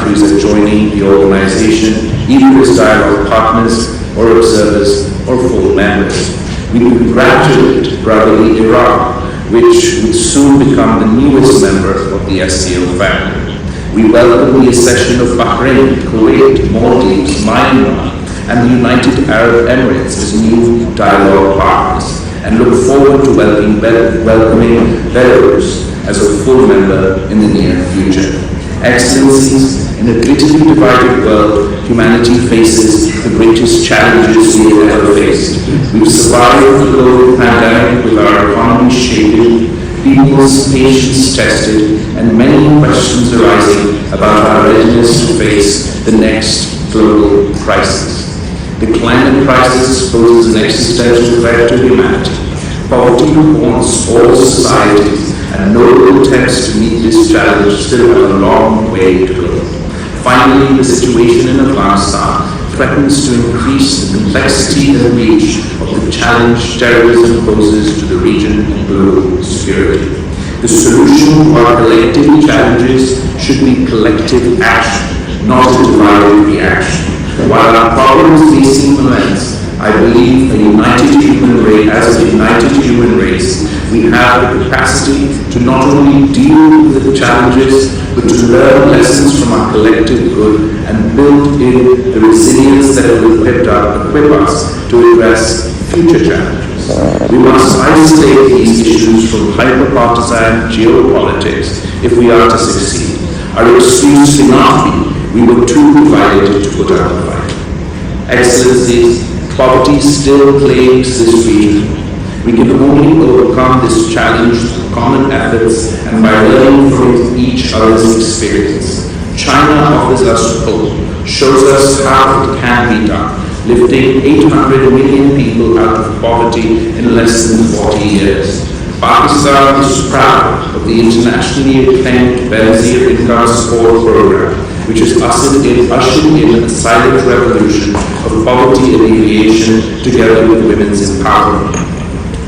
countries are joining the organization, either as dialogue partners or observers or full members. We congratulate brotherly Iraq, which would soon become the newest member of the SCO family. We welcome the accession of Bahrain, Kuwait, Maldives, Myanmar, and the United Arab Emirates as new dialogue partners, and look forward to welcoming Belarus as a full member in the near future. Excellencies, in a politically divided world, humanity faces the greatest challenges we have ever faced. We've survived the global pandemic with our economy shaken, people's patience tested, and many questions arising about our readiness to face the next global crisis. The climate crisis poses an existential threat to humanity. Poverty haunts all societies, and notable attempts to meet this challenge still have a long way to go. Finally, the situation in Afghanistan threatens to increase the complexity and reach of the challenge terrorism poses to the region and global security. The solution to our collective challenges should be collective action, not a divided reaction. While our problems may seem immense, I believe as a united human race, we have the capacity to not only deal with the challenges, but to learn lessons from our collective good and build in the resilience that will equip us to address future challenges. We must isolate these issues from hyper-partisan geopolitics if we are to succeed. Our excuse cannot be we were too divided to put up a fight. Excellencies, poverty still plagues this region. We can only overcome this challenge through common efforts and by learning from each other's experience. China offers us hope, shows us how it can be done, lifting 800 million people out of poverty in less than 40 years. Pakistan is proud of the internationally acclaimed Benazir Income Support Program, which has ushered in a silent revolution of poverty alleviation together with women's empowerment.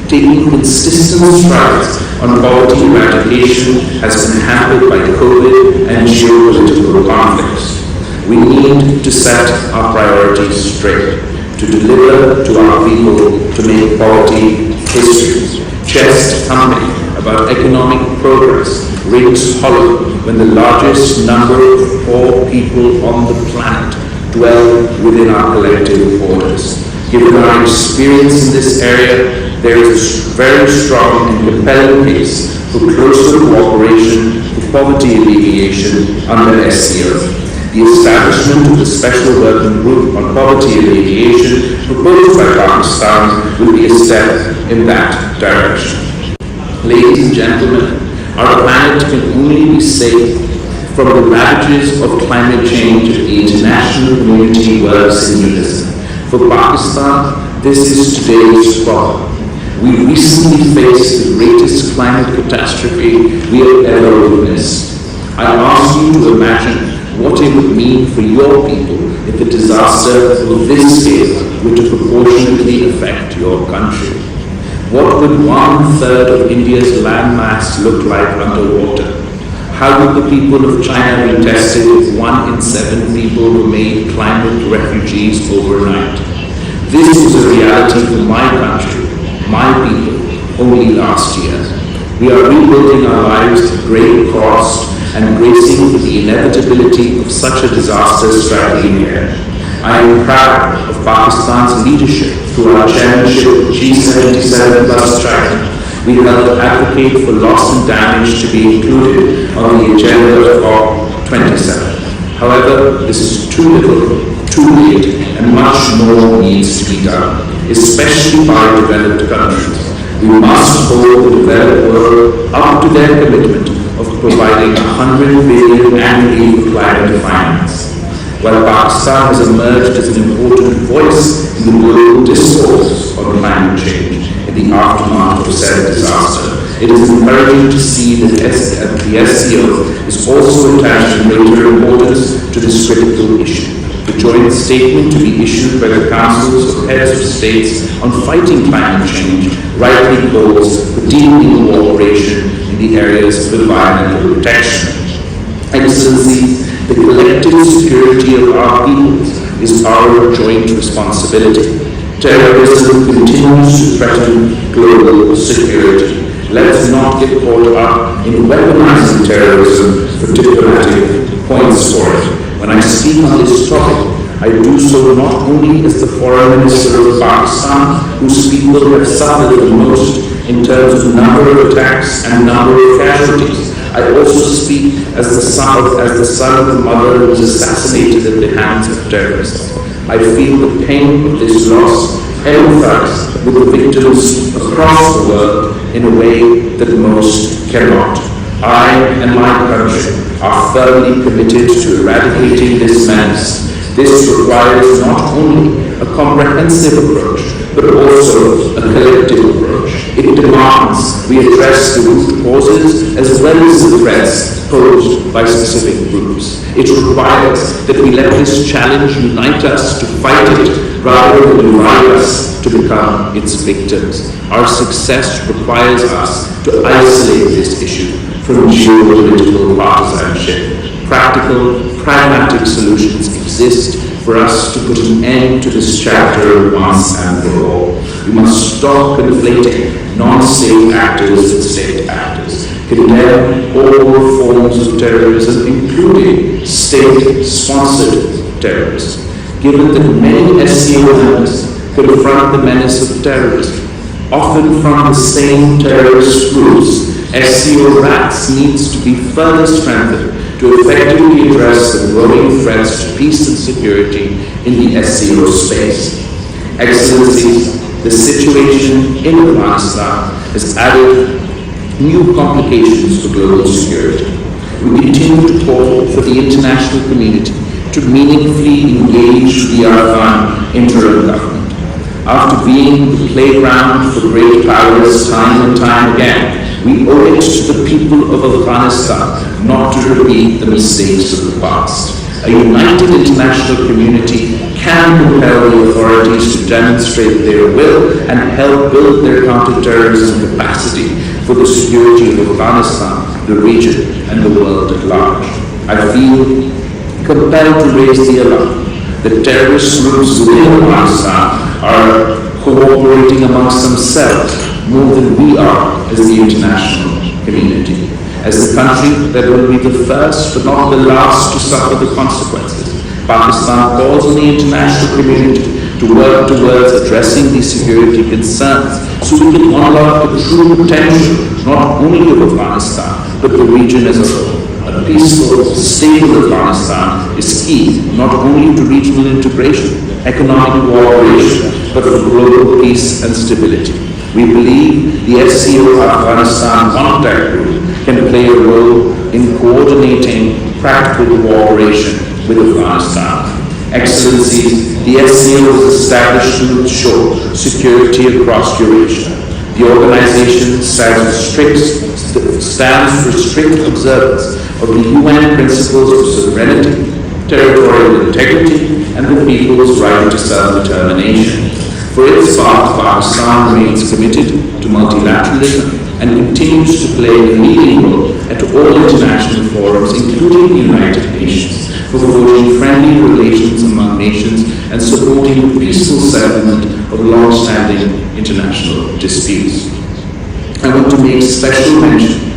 Taking consistent strides on poverty eradication has been hampered by COVID and geopolitical conflicts. We need to set our priorities straight, to deliver to our people, to make poverty history. Chest thumping about economic progress rings hollow when the largest number of poor people on the planet dwell within our collective borders. Given our experience in this area, there is a very strong and compelling case for closer cooperation for poverty alleviation under SCO. The establishment of the Special Working Group on Poverty Alleviation proposed by Pakistan will be a step in that direction. Ladies and gentlemen, our planet can only be saved from the ravages of climate change if the international community works in unison. For Pakistan, this is today's problem. We recently faced the greatest climate catastrophe we have ever witnessed. I ask you to imagine what it would mean for your people if a disaster of this scale were to proportionately affect your country. What would 1/3 of India's landmass look like underwater? How would the people of China be tested if 1 in 7 people were made climate refugees overnight? This was a reality for my country, my people, only last year. We are rebuilding our lives at great cost and bracing for the inevitability of such a disaster striking here. I am proud of Pakistan's leadership through our chairmanship of G77 plus China. We helped advocate for loss and damage to be included on the agenda of COP27. However, this is too little, too late, and much more needs to be done, especially by developed countries. We must hold the developed world up to their commitment of providing $100 billion annually for climate finance. While Pakistan has emerged as an important voice in the global discourse on climate change in the aftermath of said disaster, it is encouraging to see that the SCO is also attaching greater importance to this critical issue. The joint statement to be issued by the Councils of Heads of States on fighting climate change rightly calls for deepening cooperation in the areas of environmental protection. Excellencies, The collective security of our peoples is our joint responsibility. Terrorism continues to threaten global security. Let's not get caught up in weaponizing terrorism for diplomatic points for it. When I speak on this topic, I do so not only as the Foreign Minister of Pakistan, whose people have suffered the most in terms of number of attacks and number of casualties. I also speak as the son of the mother who was assassinated at the hands of terrorists. I feel the pain of this loss, empathize with the victims across the world in a way that most cannot. I and my country are firmly committed to eradicating this menace. This requires not only a comprehensive approach, but also a collective approach. It demands we address the root causes as well as the threats posed by specific groups. It requires that we let this challenge unite us to fight it rather than divide us to become its victims. Our success requires us to isolate this issue from geopolitical partisanship. Practical, pragmatic solutions exist for us to put an end to this chapter once and for all. We must stop conflating non-state actors and state actors, condemn all forms of terrorism, including state-sponsored terrorism. Given that many SCO members confront the menace of terrorism, often from the same terrorist groups, SCO RATS needs to be further strengthened to effectively address the growing threats to peace and security in the SCO space. Excellencies, the situation in Afghanistan has added new complications for global security. We continue to call for the international community to meaningfully engage the Afghan interim government. After being the playground for great powers time and time again, we owe it to the people of Afghanistan not to repeat the mistakes of the past. A united international community can compel the authorities to demonstrate their will and help build their counter-terrorism capacity for the security of Afghanistan, the region, and the world at large. I feel compelled to raise the alarm that terrorist groups within Afghanistan are cooperating amongst themselves more than we are as the international community. As the country that will be the first but not the last to suffer the consequences, Pakistan calls on the international community to work towards addressing these security concerns so we can unlock the true potential not only of Afghanistan but the region as a whole. A peaceful, stable Afghanistan is key not only to regional integration, economic cooperation, but for global peace and stability. We believe the SCO Afghanistan Contact Group can play a role in coordinating practical cooperation with Afghanistan. Excellencies, the SCO was established to ensure security across Eurasia. The organization stands for strict observance of the UN principles of sovereignty, territorial integrity, and the people's right to self-determination. For its part, Pakistan remains committed to multilateralism and continues to play a leading role at all international forums, including the United Nations, for forging friendly relations among nations and supporting the peaceful settlement of long-standing international disputes. I want to make special mention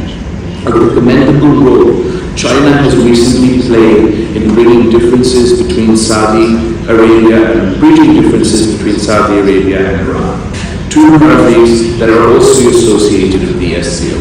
of the commendable role China has recently played in bridging differences between Saudi Arabia and Iran, two countries that are also associated with the SCO.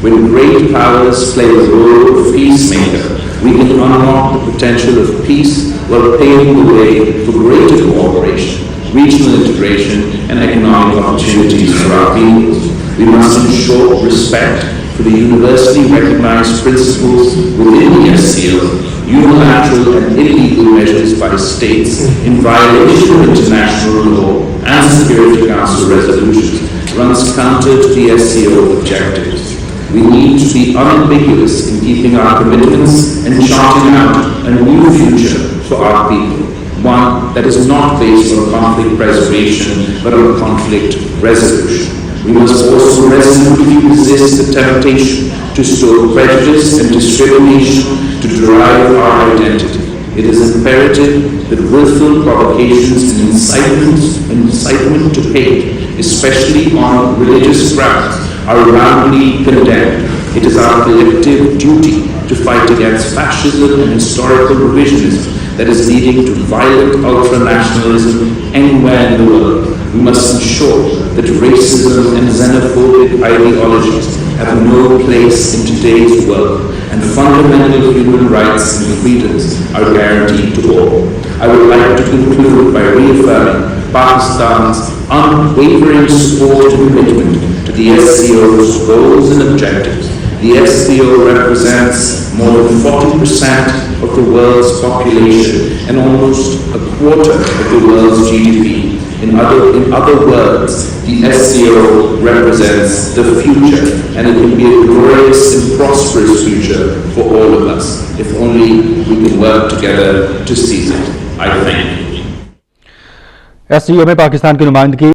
When great powers play the role of peacemaker, we can unlock the potential of peace while paving the way for greater cooperation, regional integration, and economic opportunities for our peoples. We must ensure respect for the universally recognized principles within the SCO. Unilateral and illegal measures by states in violation of international law and Security Council resolutions runs counter to the SCO objectives. We need to be unambiguous in keeping our commitments and charting out a new future for our people, one that is not based on conflict preservation but on conflict resolution. We must also resolutely resist the temptation to stoke prejudice and discrimination to derive our identity. It is imperative that willful provocations and incitement to hate, especially on religious grounds, are roundly condemned. It is our collective duty to fight against fascism and historical revisionism that is leading to violent ultranationalism anywhere in the world. We must ensure that racism and xenophobic ideologies have no place in today's world, and fundamental human rights and freedoms are guaranteed to all. I would like to conclude by reaffirming Pakistan's unwavering support and commitment to the SCO's goals and objectives. The SCO represents more than 40% of the world's population and almost a quarter of the world's GDP. In other words, the SCO represents the future, and it can be a glorious and prosperous future for all of us, if only we can work together to seize it. I thank you. SCO में पाकिस्तान की नुमाइंदगी